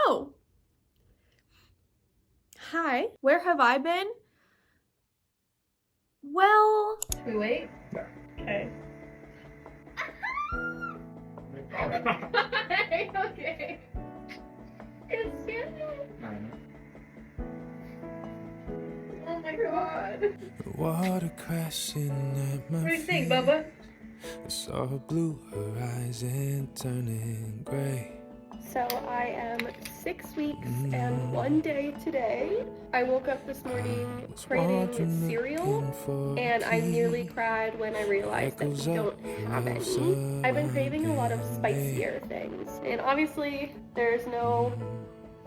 Oh. Hi. Where have I been? Well... Should we wait? No. Okay. Okay. It's Samuel. Oh my god. The water crashing at my What do you think, feet. Bubba? I saw a blue horizon turning gray. So I am 6 weeks and 1 day today. I woke up this morning craving cereal, and I nearly cried when I realized that we don't have any. I've been craving a lot of spicier things, and obviously there's no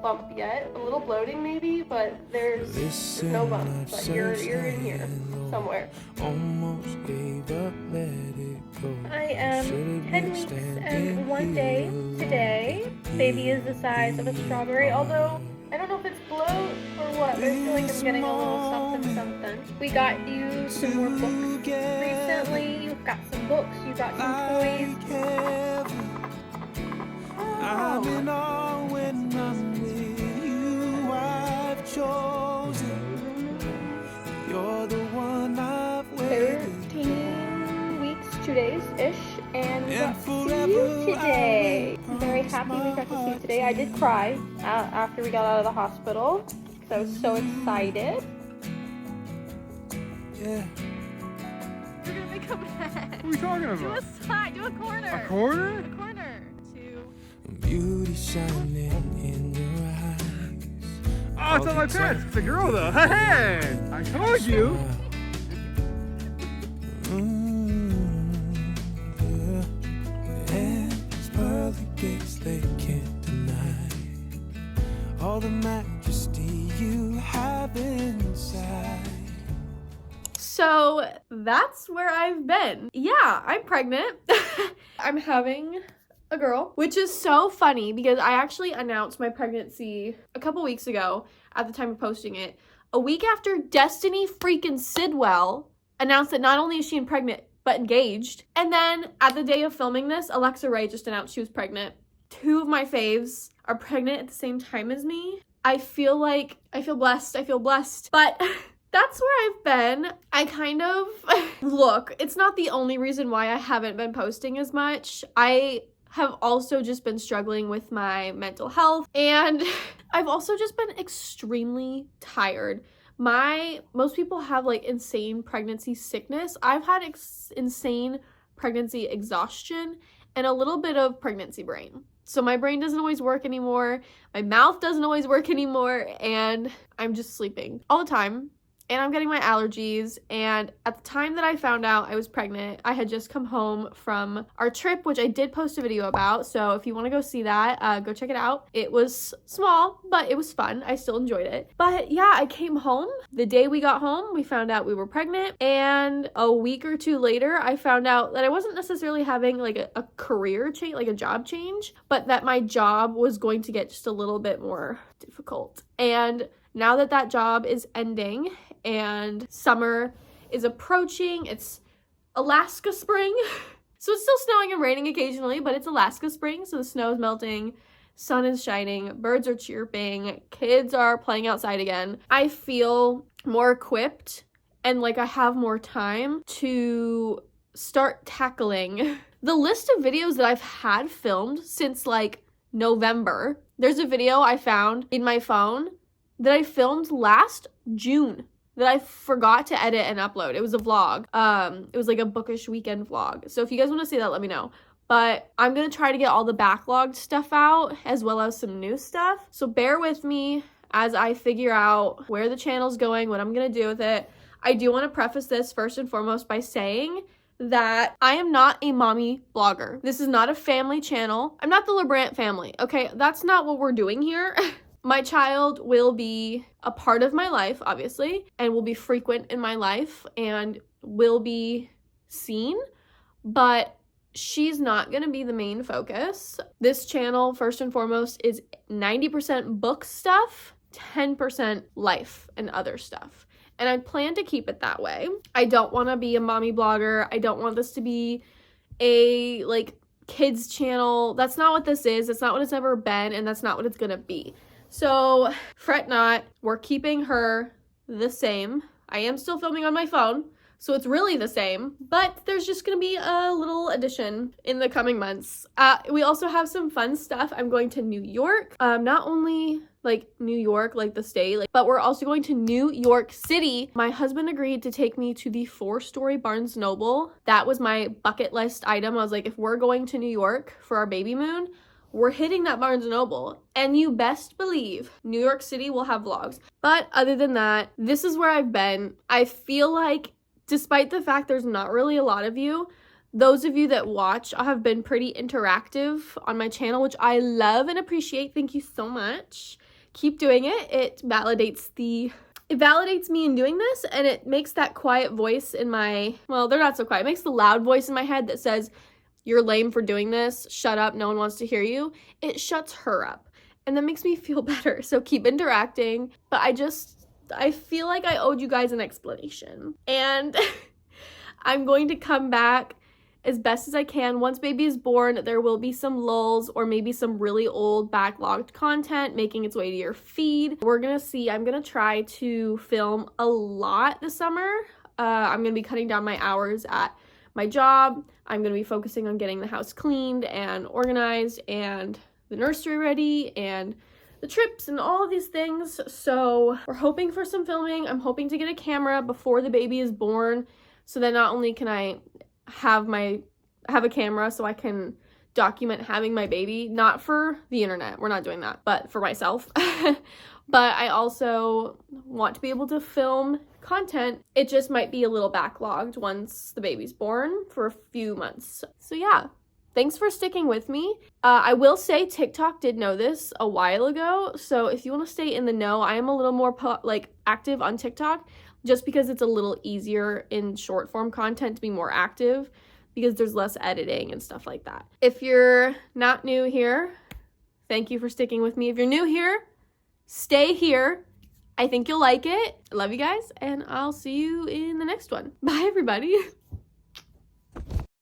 bump yet. A little bloating maybe, but there's no bump. But you're in here somewhere. Almost gave up, let it go. I am 10 weeks and 1 day today. Baby is the size of a strawberry, although I don't know if it's bloat or what, but I feel like I'm getting a little something. We got you some more books recently. You've got some books, you got some toys. I'm in awe when I'm with you. I've chosen. You're the one I've waited. 13 weeks, 2 days-ish, and we got to see you today. I'm very happy we got to see you today. I did cry after we got out of the hospital because I was so excited. Yeah. You're gonna make a bed. What are you talking Do a about? side, do a corner. A corner? A corner. Two. Beauty shining in your eyes. Oh, it's on my pants. It's a girl though. Hey! I told you. Yeah. And these pearly gates they can't deny all the majesty you have inside. So that's where I've been. Yeah, I'm pregnant. I'm having a girl, which is so funny because I actually announced my pregnancy a couple weeks ago at the time of posting it. A week after Destiny freaking Sidwell announced that not only is she pregnant, but engaged. And then at the day of filming this, Alexa Ray just announced she was pregnant. Two of my faves are pregnant at the same time as me. I feel blessed, but that's where I've been. I kind of, look, it's not the only reason why I haven't been posting as much. I have also just been struggling with my mental health, and I've also just been extremely tired. Most people have like insane pregnancy sickness. I've had insane pregnancy exhaustion and a little bit of pregnancy brain. So my brain doesn't always work anymore. My mouth doesn't always work anymore, and I'm just sleeping all the time. And I'm getting my allergies, and at the time that I found out I was pregnant, I had just come home from our trip, which I did post a video about, so if you want to go see that, go check it out. It was small, but it was fun. I still enjoyed it. But yeah, I came home. The day we got home, we found out we were pregnant, and a week or two later, I found out that I wasn't necessarily having like a career change, like a job change, but that my job was going to get just a little bit more difficult. And now that that job is ending and summer is approaching, it's Alaska spring. So it's still snowing and raining occasionally, but it's Alaska spring, so the snow is melting, sun is shining, birds are chirping, kids are playing outside again. I feel more equipped and like I have more time to start tackling the list of videos that I've had filmed since like November. There's a video I found in my phone that I filmed last June that I forgot to edit and upload. It was a vlog. It was like a bookish weekend vlog. So if you guys want to see that, let me know. But I'm going to try to get all the backlogged stuff out as well as some new stuff. So bear with me as I figure out where the channel's going, what I'm going to do with it. I do want to preface this first and foremost by saying that I am not a mommy blogger. This is not a family channel. I'm not the LeBrant family, okay? That's not what we're doing here. My child will be a part of my life, obviously, and will be frequent in my life and will be seen, but she's not going to be the main focus. This channel, first and foremost, is 90% book stuff, 10% life and other stuff. And I plan to keep it that way. I don't want to be a mommy blogger. I don't want this to be a, like, kids channel. That's not what this is. That's not what it's ever been, and that's not what it's gonna be. So fret not, we're keeping her the same. I am still filming on my phone, so it's really the same, but there's just gonna be a little addition in the coming months. We also have some fun stuff. I'm going to New York, not only like New York, like the state, but we're also going to New York City. My husband agreed to take me to the 4-story Barnes Noble. That was my bucket list item. I was like, if we're going to New York for our baby moon, we're hitting that Barnes Noble. And you best believe New York City will have vlogs. But other than that, this is where I've been. I feel like, despite the fact there's not really a lot of you, those of you that watch have been pretty interactive on my channel, which I love and appreciate. Thank you so much. Keep doing it. It validates me in doing this, and it makes that quiet voice in my, well, they're not so quiet. It makes the loud voice in my head that says, you're lame for doing this. Shut up. No one wants to hear you. It shuts her up, and that makes me feel better. So keep interacting. But I feel like I owed you guys an explanation, and I'm going to come back as best as I can. Once baby is born, there will be some lulls or maybe some really old backlogged content making its way to your feed. We're gonna see. I'm gonna try to film a lot this summer. I'm gonna be cutting down my hours at my job. I'm gonna be focusing on getting the house cleaned and organized and the nursery ready and the trips and all of these things. So we're hoping for some filming. I'm hoping to get a camera before the baby is born, so that not only can I have a camera so I can document having my baby, not for the internet, we're not doing that, but for myself. But I also want to be able to film content. It just might be a little backlogged once the baby's born for a few months. So yeah, thanks for sticking with me. I will say TikTok did know this a while ago, so if you want to stay in the know, I am a little more active on TikTok, just because it's a little easier in short form content to be more active because there's less editing and stuff like that. If you're not new here, thank you for sticking with me. If you're new here, stay here. I think you'll like it. I love you guys, and I'll see you in the next one. Bye, everybody.